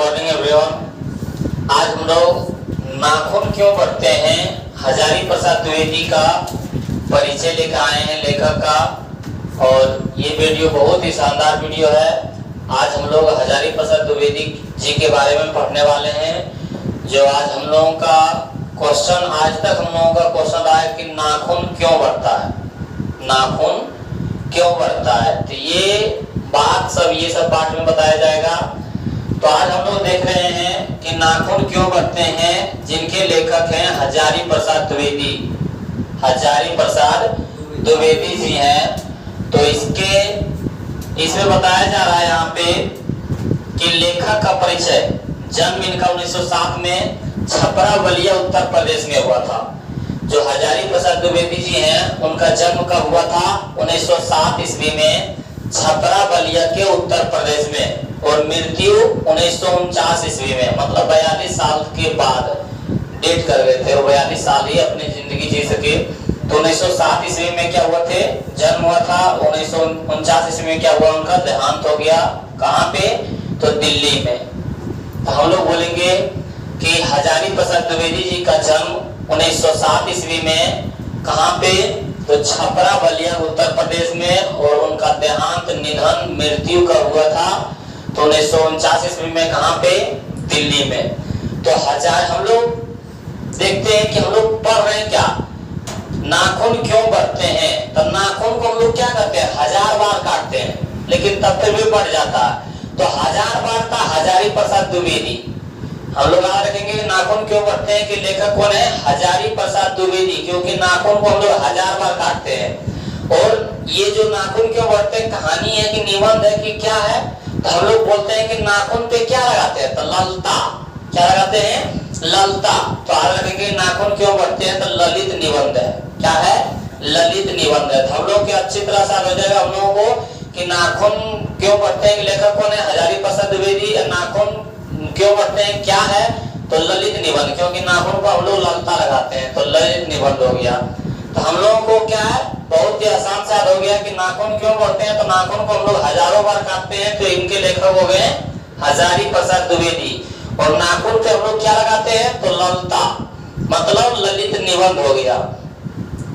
Morning everyone. आज हम लोग नाखून क्यों बढ़ते हैं हजारी प्रसाद द्विवेदी का परिचय लेकर आए हैं, लेखक का। और ये वीडियो बहुत ही शानदार वीडियो है। आज हम लोग हजारी प्रसाद द्विवेदी जी के बारे में पढ़ने वाले हैं। जो आज हम लोगों का क्वेश्चन, आज तक हम लोगों का क्वेश्चन रहा है कि नाखून क्यों बढ़ता है, नाखून क्यों बढ़ता है। तो ये बात ये सब पाठ में बताया जाएगा। तो आज हम लोग देख रहे हैं कि नाखून क्यों बढ़ते हैं, जिनके लेखक हैं हजारी प्रसाद द्विवेदी। हजारी प्रसाद द्विवेदी जी हैं। तो इसमें बताया जा रहा है यहाँ पे कि लेखक का परिचय। जन्म इनका 1907 में छपरा बलिया उत्तर प्रदेश में हुआ था। जो हजारी प्रसाद द्विवेदी जी हैं उनका जन्म कब हुआ था? 1907 ईस्वी में छपरा बलिया के उत्तर प्रदेश में, और मृत्यु 1949 ईस्वी में, मतलब 42 साल के बाद डेट कर गए थे। वो 42 साल ही अपनी जिंदगी जी सके। तो 1907 ईस्वी में क्या हुआ थे? जन्म हुआ था। 1949 ईस्वी में क्या हुआ? उनका देहांत हो गया। कहाँ पे? तो दिल्ली में। तो हम लोग बोलेंगे कि हजारी प्रसाद द्विवेदी जी का जन्म 1907 ईस्वी में कहाँ पे? तो छपरा बलिया उत्तर प्रदेश में, और उनका देहांत निधन मृत्यु का हुआ था तो 1949 ईस्वी में। कहाँ पे? दिल्ली में। तो हम लोग देखते हैं कि हम लोग पढ़ रहे हैं क्या, नाखून क्यों बढ़ते हैं। तो नाखून को हम लोग क्या करते हैं? 1000 बार काटते हैं, लेकिन तब फिर भी बढ़ जाता है। तो 1000 बार था हजारी प्रसाद द्विवेदी। हम लोग याद रखेंगे नाखून क्यों बढ़ते हैं कि लेखक कौन है? हजारी प्रसाद द्विवेदी। क्योंकि नाखून को हम लोग 1000 बार काटते हैं। और ये जो नाखून क्यों बढ़ते हैं, कहानी है कि निबंध है कि क्या है? तो हम लोग बोलते हैं कि नाखून पे क्या लगाते हैं? तो ललता। क्या लगाते हैं? ललता। तो याद रखेंगे नाखून क्यों बढ़ते हैं, तो ललित निबंध है। क्या है? ललित निबंध है। तो हम लोग के अच्छी तरह से हो जाएगा हम लोगों को कि नाखून क्यों बढ़ते हैं, लेखक कौन है? हजारी प्रसाद द्विवेदी। नाखून क्यों बढ़ते हैं क्या है? तो ललित निबंध, क्योंकि नाखून को हम लोग ललता लगाते हैं, तो ललित निबंध हो गया। तो हम लोगों को क्या है, बहुत ही आसान से याद हो गया कि नाखून क्यों बढ़ते हैं। तो नाखून को हम लोग हजारों बार काटते हैं, तो इनके लेखक हो गए हजारी प्रसाद द्विवेदी। और नाखून पे हम लोग क्या लगाते हैं? तो ललता, मतलब ललित निबंध हो गया।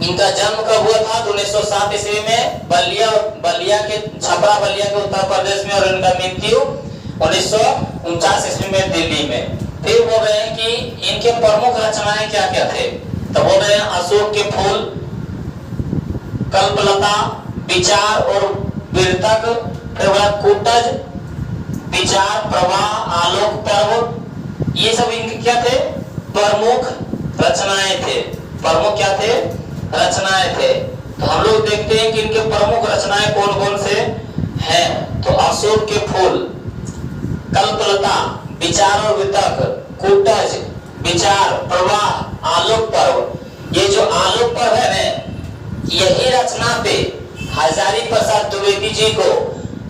इनका जन्म कब हुआ था? 1907 ईस्वी में बलिया के छपरा बलिया के उत्तर प्रदेश में, और इनका मृत्यु 1949 ईस्वी में दिल्ली में। फिर बोल रहे हैं कि इनके प्रमुख रचनाएं क्या क्या थे। तो बोल रहे हैं अशोक के फूल, कल्पलता, विचार और वीरतक, कूटज, विचार, प्रवाह, आलोक पर्व, ये सब इनके क्या थे? प्रमुख रचनाएं थे। प्रमुख क्या थे? रचनाएं थे। तो हम लोग देखते हैं कि इनके प्रमुख रचनाएं कौन कौन से हैं। तो अशोक के फूल, कल्पलता, विचार और वितर्क, कूटज, विचार, प्रवाह, आलोक पर्व। ये जो आलोक पर्व है ना, यही रचना पे हजारी प्रसाद द्विवेदी जी को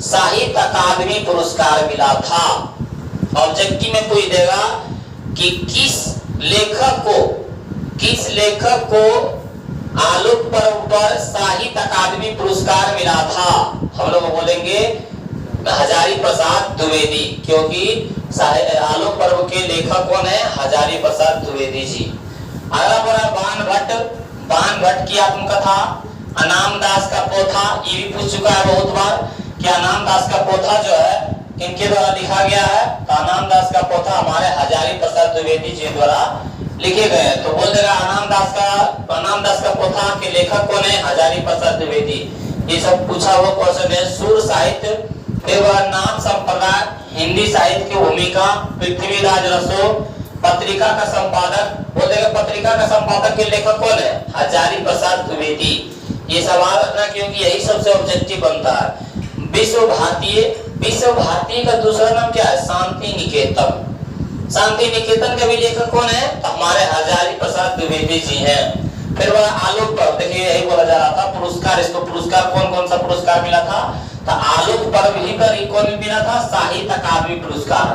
साहित्य अकादमी पुरस्कार मिला था। ऑब्जेक्टिव में पूछ देगा कि किस लेखक को आलोक पर्व पर साहित्य अकादमी पुरस्कार मिला था। हम लोग बोलेंगे हजारी प्रसाद द्विवेदी, क्योंकि आलोक पर्व के लेखक कौन है? हजारी प्रसाद द्विवेदी जी। अगला पढ़ा बाण भट्ट की आत्मकथा, अनाम दास का पोथा। ये भी पूछ चुका है बहुत बार कि अनाम दास का पोथा जो है इनके द्वारा लिखा गया है। तो अनाम दास का पोथा हमारे हजारी प्रसाद द्विवेदी जी द्वारा लिखे गए हैं। तो बोल देगा अनाम दास का पोथा के लेखक कौन है? हजारी प्रसाद द्विवेदी। ये सब पूछा हुआ क्वेश्चन है। सुर साहित्य, नाम संप्रदाय, हिंदी साहित्य की भूमिका, पृथ्वीराज रसो, पत्रिका का संपादक। बोलेगा पत्रिका का संपादक के लेखक कौन है? हजारी प्रसाद द्विवेदी। ये सवाल रखना, क्योंकि यही सबसे ऑब्जेक्टिव बनता है। विश्व भारती का दूसरा नाम क्या है? शांति निकेतन। शांति निकेतन के भी लेखक कौन है? तो हमारे हजारी प्रसाद द्विवेदी जी हैं। फिर वह आलोक पर्व, देखिए यही बोला जा रहा था पुरस्कार। इसको पुरस्कार कौन कौन सा पुरस्कार मिला था? तो आलोक पर्व ही पर कौन मिला था? साहित्य अकादमी पुरस्कार।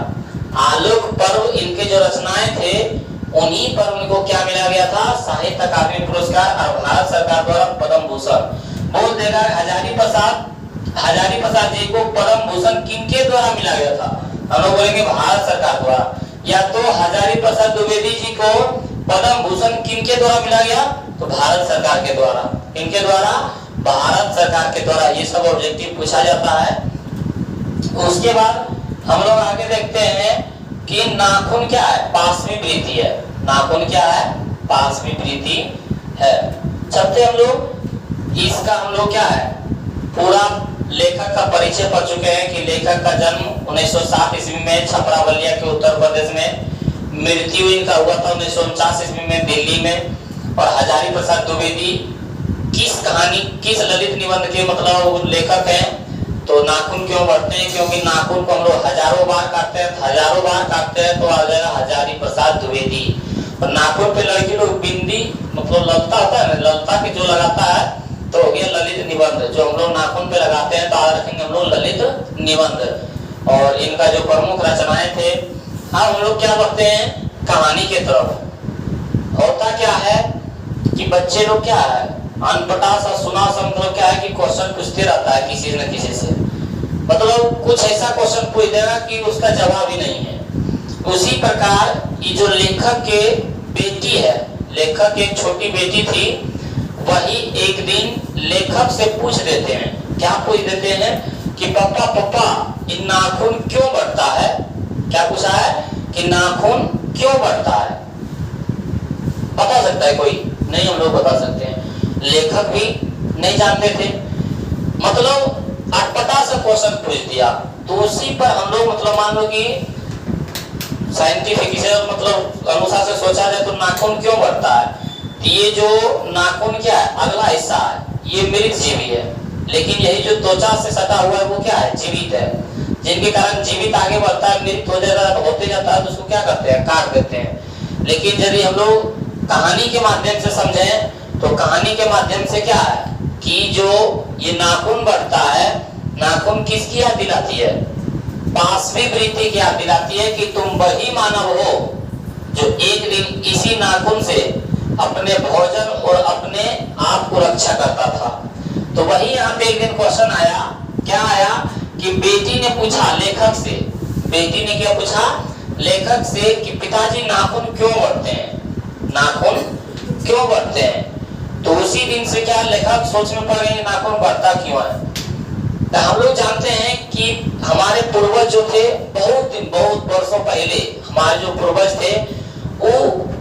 आलोक पर्व इनके जो रचनाएं थे उन्हीं पर उनको क्या मिला गया था? साहित्य अकादमी पुरस्कार और भारत सरकार द्वारा पद्म भूषण। बोल देगा हजारी प्रसाद जी को पद्म भूषण किनके द्वारा मिला गया था? हम लोग बोलेंगे भारत सरकार द्वारा। या तो हजारी प्रसाद द्विवेदी जी को पद्म भूषण किनके द्वारा मिला गया? तो भारत सरकार के द्वारा। किनके द्वारा? भारत सरकार के द्वारा। ये सब ऑब्जेक्टिव पूछा जाता है। उसके बाद हम लोग आगे देखते हैं कि नाखून क्या है? पांचवी वृत्ति है। नाखून क्या है? पांचवी वृत्ति है। चलते हम लोग इसका हम लोग क्या है पूरा लेखक का परिचय पढ़ चुके हैं कि लेखक का जन्म 1907 ईस्वी में छपरा बलिया के उत्तर प्रदेश में, मृत्यु इनका हुआ था 1949 ईस्वी में दिल्ली में। और हजारी प्रसाद द्विवेदी किस कहानी, किस ललित निबंध के मतलब लेखक हैं? तो नाखून क्यों बढ़ते हैं? क्योंकि नाखून को हम लोग हजारों बार काटते हैं, तो आ जाएगा हजारी प्रसाद द्विवेदी। और नाखून पे लड़की लोग बिंदी मतलब ललता होता है ना, ललता के जो लगाता है तो ये ललित निबंध जो हम लोग नाखून पे लगाते हैं, तो आज रखेंगे हम लोग ललित निबंध। और इनका जो प्रमुख रचनाएं थे। अब हम लोग क्या बढ़ते हैं कहानी के तरफ। होता क्या है कि बच्चे लोग क्या है अनपढ़ सा सुना सा मतलब क्या है कि क्वेश्चन पूछते रहता है किसी न किसी से, मतलब कुछ ऐसा क्वेश्चन पूछ देगा कि उसका जवाब ही नहीं है। उसी प्रकार ये जो लेखक के बेटी है, लेखक की एक छोटी बेटी थी, वही एक दिन लेखक से पूछ देते हैं। क्या पूछ देते हैं कि पापा पापा ये नाखून क्यों बढ़ता है? क्या पूछा है कि नाखून क्यों बढ़ता है? बता सकता है कोई? नहीं, हम लोग बता सकते हैं। लेखक भी नहीं जानते थे, मतलब अटपटा सा क्वेश्चन पूछ दिया। तो उसी पर हम लोग मतलब मान लो कि साइंटिफिक मतलब अनुसार से सोचा जाए तो नाखून क्यों बढ़ता है? ये जो नाखून क्या है अगला हिस्सा है, ये मृत जीवी है, लेकिन यही जो त्वचा से सटा हुआ है वो क्या है जीवित है, जिनके कारण जीवित आगे बढ़ता है, मृत हो जाता है, होते जाता है तो उसको क्या करते हैं काट देते हैं। लेकिन यदि हम लोग कहानी के माध्यम से समझें तो कहानी के माध्यम से क्या है कि जो ये नाखून बढ़ता है, नाखून किसकी याद दिलाती है? पांचवी वृत्ति की याद दिलाती है कि तुम वही मानव हो जो एक दिन इसी नाखून से अपने भोजन और अपने आप को रक्षा करता था। तो वही यहाँ पे एक दिन क्वेश्चन आया। क्या आया कि बेटी ने पूछा लेखक से, बेटी ने क्या पूछा लेखक से कि पिताजी नाखून क्यों बढ़ते हैं? नाखून क्यों बढ़ते हैं? तो उसी दिन से क्या लेखक सोच में पड़ गए नाखून बढ़ता क्यों है। तो हम लोग जानते हैं कि हमारे पूर्वज जो थे बहुत वर्षों पहले हमारे जो पूर्वज थे वो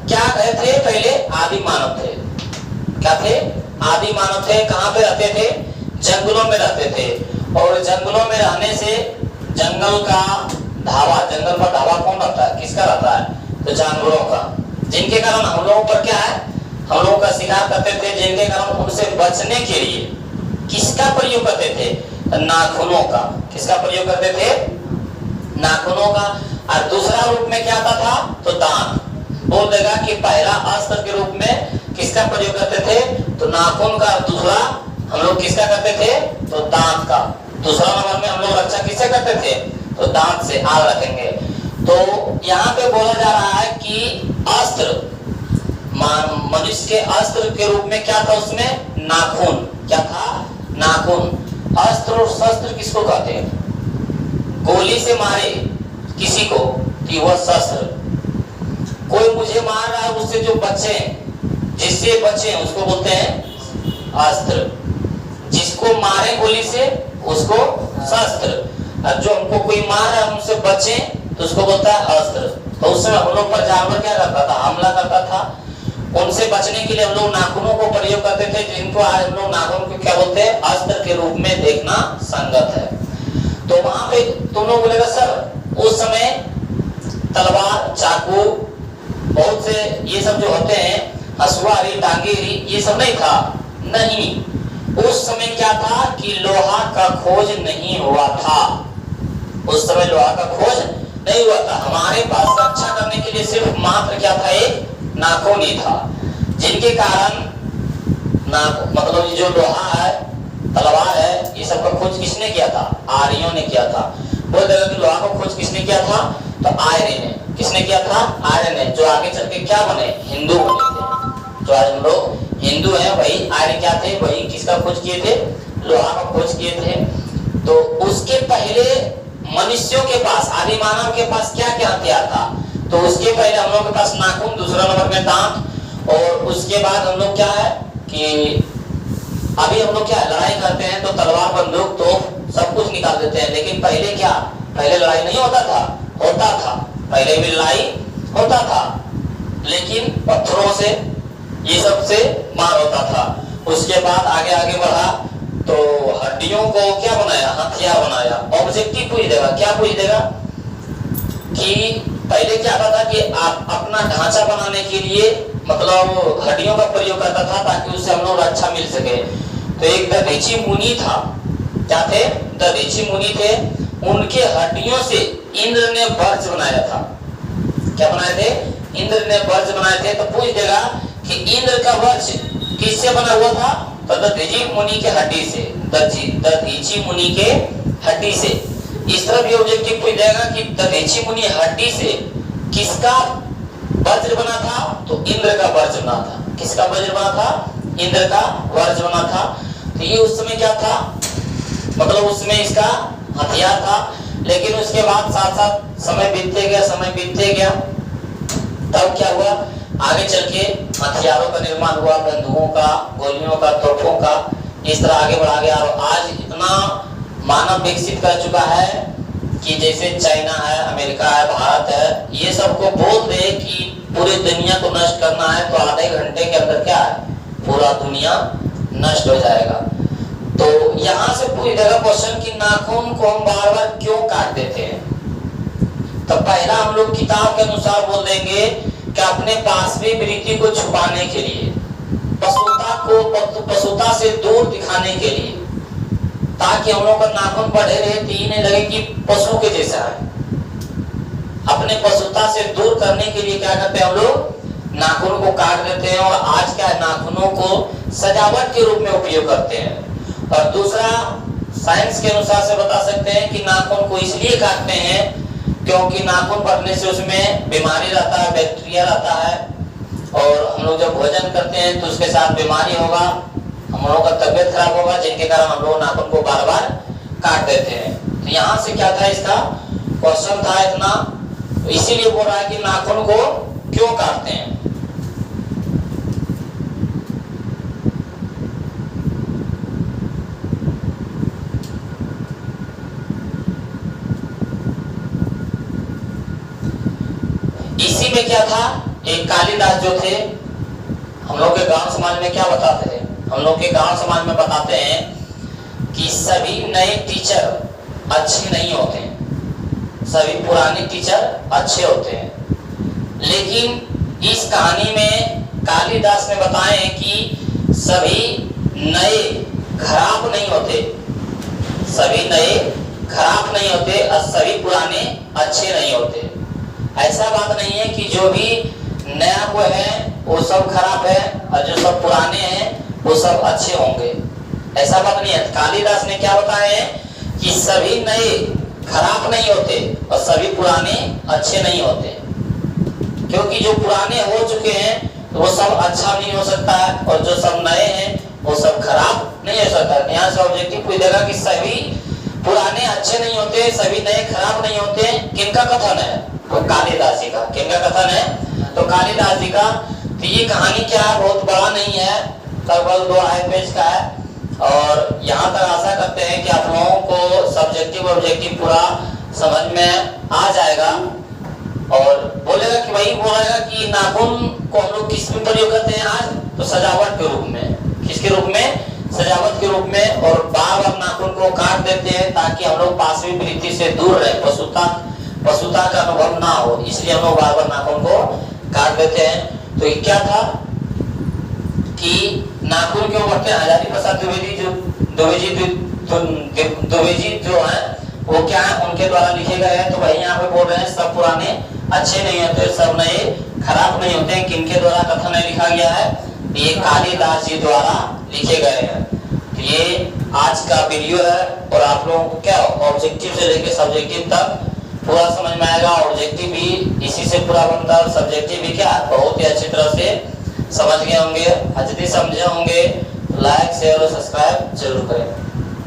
क्या थे? पहले आदि मानव थे। क्या थे? आदि मानव थे। कहाँ पे रहते थे? जंगलों में रहते थे। और जंगलों में रहने से जंगल का ढाबा, जंगल पर ढाबा कौन रहता है? किसका रहता है? तो जानवरों का, जिनके कारण हम लोगों पर क्या है हम लोगों का शिकार करते थे, जिनके कारण उनसे बचने के लिए किसका प्रयोग करते थे? नाखूनों का। किसका प्रयोग करते थे? नाखूनों का। और दूसरा रूप में क्या आता था? तो दांत। बोल देगा कि पहला अस्त्र के रूप में किसका प्रयोग करते थे? तो नाखून का। दूसरा हम लोग किसका करते थे? तो दांत का। दूसरा नंबर में हम लोग रक्षा किससे करते थे? तो दांत से। आग रखेंगे। तो यहाँ पे बोला जा रहा है कि अस्त्र, मनुष्य के अस्त्र के रूप में क्या था उसमें? नाखून। क्या था? नाखून। अस्त्र और शस्त्र किसको कहते हैं? गोली से मारे किसी को कि वह शस्त्र, कोई मुझे मार रहा है उससे जो बचे, जिससे बचे उसको बोलते हैं अस्त्र। जिसको मारे गोली से उसको शस्त्र, और जो हमको कोई मार रहा है उनसे बचे तो उसको बोलता है अस्त्र। तो उस समय हम लोग पर जानवर क्या करता था? हमला करता था। उनसे बचने के लिए हम लोग नाखूनों को प्रयोग करते थे, जिनको आज हम लोग नाखून को क्या बोलते हैं? अस्त्र के रूप में देखना संगत है। तो वहां पे तुम लोग बोलेगा सर उस समय तलवार, चाकू, बहुत से ये सब जो होते हैं, हसुआरी, टांगेरी, ये सब नहीं था। नहीं, उस समय क्या था कि लोहा का खोज नहीं हुआ था। उस समय लोहा का खोज नहीं हुआ था। हमारे पास रक्षा करने के लिए सिर्फ मात्र क्या था? एक नाखून ही था, जिनके कारण मतलब ये जो लोहा है, तलवार है, ये सब का खोज किसने किया था? आर्यों ने किया था। बोल देगा कि लोहा का खोज किसने किया था? तो आर्य ने। किसने किया था? आर्य ने। जो आगे चल के क्या बने? हिंदू बने थे। जो आज हम लोग हिंदू हैं वही आर्य क्या थे? वही किसका खोज किए थे? लोहा का खोज किए थे। तो उसके पहले मनुष्यों के पास, आदि मानव के पास क्या क्या हथियार था? तो उसके पहले हम लोग के पास नाखून, दूसरा नंबर में दांत, और उसके बाद हम लोग क्या है कि अभी हम लोग क्या है, लड़ाई करते हैं तो तलवार, बंदूक, तो सब कुछ निकाल देते हैं। लेकिन पहले क्या, पहले लड़ाई नहीं होता था? होता था, पहले भी लड़ाई होता था, लेकिन पत्थरों से, ये सब से मार होता था। उसके बाद आगे आगे बढ़ा तो हड्डियों को क्या बनाया, हथियार बनाया। ऑब्जेक्टिव पूछ देगा, क्या पूछ देगा कि पहले क्या था कि आप अपना ढांचा बनाने के लिए मतलब हड्डियों का प्रयोग करता था ताकि उससे हम लोग रक्षा मिल सके। तो एक दधीची मुनि था, क्या थे? दधीची मुनि थे, उनके हड्डियों से इंद्र ने वज्र बनाया था। क्या बनाए थे? इंद्र ने वज्र बनाए थे। तो पूछ देगा कि इंद्र का वज्र किससे बना हुआ था? तो दधीची मुनि के हड्डी से, दधीची मुनि के हड्डी से। इस तरह भी ऑब्जेक्टिव पूछ जाएगा कि दधीची मुनि हड्डी से किसका वज्र बना था? तो इंद्र का वज्र बना था। किसका वज्र बना था? इंद्र का वज्र बना था। तो ये उस समय क्या था, मतलब उसमें इसका हथियार था। लेकिन उसके बाद साथ साथ समय बीतते गया, समय बीतते गया, तब क्या हुआ, आगे चल के हथियारों का निर्माण हुआ, बंदूकों का, गोलियों का, तोपों का, इस तरह आगे बढ़ा गया। और आज इतना मानव विकसित कर चुका है कि जैसे चाइना है, अमेरिका है, भारत है, ये सबको बोल रहे कि पूरी दुनिया को नष्ट करना है तो आधे घंटे के अंदर क्या है, पूरा दुनिया नष्ट हो जाएगा। तो यहाँ से पूछ देगा क्वेश्चन कि नाखून को हम बार बार क्यों काट देते हैं? तो पहला हम लोग किताब के अनुसार बोल देंगे कि अपने पासवी वृत्ति को छुपाने के लिए, पशुता को पशुता से दूर दिखाने के लिए, ताकि हम लोग का नाखून बढ़े रहे तो ये नहीं लगे कि पशु के जैसा है। अपने पशुता से दूर करने के लिए क्या करते हैं हम लोग, नाखून को काट देते हैं। और आज क्या है, नाखूनों को सजावट के रूप में उपयोग करते हैं। और दूसरा, साइंस के अनुसार से बता सकते हैं कि नाखून को इसलिए काटते हैं क्योंकि नाखून बढ़ने से उसमें बीमारी रहता है, बैक्टीरिया रहता है, और हम लोग जब भोजन करते हैं तो उसके साथ बीमारी होगा, हम लोगों का तबियत खराब होगा, जिनके कारण हम लोग नाखून को बार बार काट देते हैं। तो यहाँ से क्या था, इसका क्वेश्चन था इतना, इसीलिए बोल रहा है कि नाखून को क्यों काटते हैं। इसी में क्या था, एक कालिदास जो थे, हम लोग के गांव समाज में क्या बताते थे, हम लोग के गांव समाज में बताते हैं कि सभी नए टीचर अच्छे नहीं होते, सभी पुराने टीचर अच्छे होते हैं। लेकिन इस कहानी में कालिदास ने बताए कि सभी नए खराब नहीं होते, सभी नए खराब नहीं होते और सभी पुराने अच्छे नहीं होते। ऐसा बात नहीं है कि जो भी नया को है वो सब खराब है और जो सब पुराने हैं वो सब अच्छे होंगे, ऐसा बात नहीं है। कालिदास ने क्या बताया है कि सभी नए खराब नहीं होते और सभी पुराने अच्छे नहीं होते, क्योंकि जो पुराने हो चुके हैं वो सब अच्छा नहीं हो सकता है और जो सब नए हैं वो सब खराब नहीं हो सकता। यहाँ से ऑब्जेक्टिव पूछ देगा कि सभी पुराने अच्छे नहीं होते, सभी नए खराब नहीं होते। किनका कथन है? तो कालिदास जी का। किनका कथन है? तो कालिदास जी का। तो ये कहानी क्या है, बहुत बड़ा नहीं है, लगभग 2 पेज का है। और यहाँ तक आशा करते हैं कि आप लोगों को सब्जेक्टिव ऑब्जेक्टिव पूरा समझ में आ जाएगा। और बोलेगा कि वही बोलेगा कि नाखून को हम लोग किस में प्रयोग करते हैं आज, तो सजावट के रूप में। किसके रूप में? सजावट के रूप में। और बार बार नाखून को काट देते हैं ताकि हम लोग पासवी वृत्ति से दूर रहे, पशुता का अनुभव ना हो, इसलिए हम लोग बार बार नाखून को काट देते हैं। तो ये क्या था कि नाखून क्यों बढ़ते हैं? हजारी प्रसाद द्विवेदी जो है वो क्या है, उनके द्वारा लिखे गए हैं। तो भाई यहाँ पे बोल रहे हैं सब पुराने अच्छे नहीं होते, सब नए खराब नहीं होते। किनके द्वारा कथन लिखा गया है? ये कालिदास जी द्वारा लिखे गए हैं। तो ये आज का वीडियो है और आप लोगों को क्या ऑब्जेक्टिव से लेकर सब्जेक्टिव तक पूरा समझ में आएगा। ऑब्जेक्टिव भी इसी से पूरा बनता है और सब्जेक्टिव भी क्या बहुत ही अच्छी तरह से समझ गए होंगे। यदि समझे होंगे लाइक शेयर और सब्सक्राइब जरूर करें।